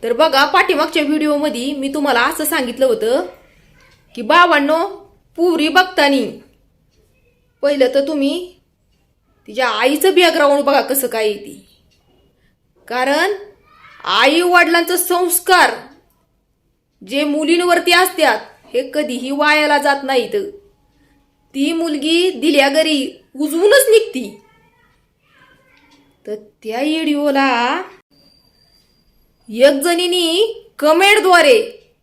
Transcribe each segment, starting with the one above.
तर बघा, पाठीमागच्या व्हिडिओमध्ये मी तुम्हाला असं सांगितलं होतं की बाबांनो, पुरी बघतानी पहिलं तर तुम्ही तिच्या आईचं बॅकग्राऊंड बघा कसं काय येते. कारण आई वडिलांचं संस्कार जे मुलींवरती असतात हे कधीही वायाला जात नाहीत. ती मुलगी दिल्या घरी उजवूनच निघती. तर त्या व्हिडिओला एक जणीनी कमेंटद्वारे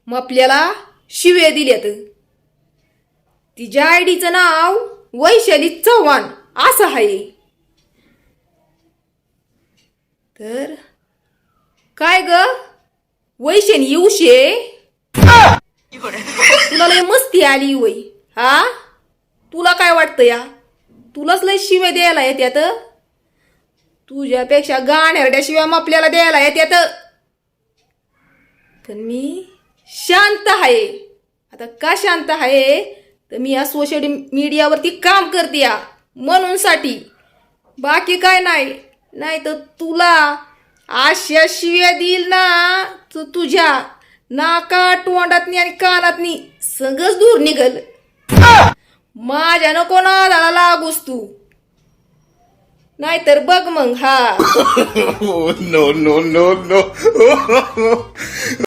मग आपल्याला शिव्या दिल्यात. तिच्या आयडीचं नाव वैशाली चव्हाण असं आहे. तर काय ग वैशाली येऊशे, तुला लय मस्ती आली वय? हा, तुला काय वाटतं या? तुलाच लय शिव्या द्यायला येत्यात. तुझ्यापेक्षा गाण्यारड्या शिव्या आपल्याला द्यायला येत्यात. पण मी शांत आहे. आता का शांत आहे तर मी या सोशल मीडियावरती काम करते या म्हणून साठी, बाकी काय नाही. नाही तर तुला अशा शिव्या देईल ना तुझ्या नाका तोंडातनी आणि कानातनी सगळंच दूर निघल. माझ्या नको नादाला लागूस तू, नाहीतर बघ मग. हा no, no, no, no.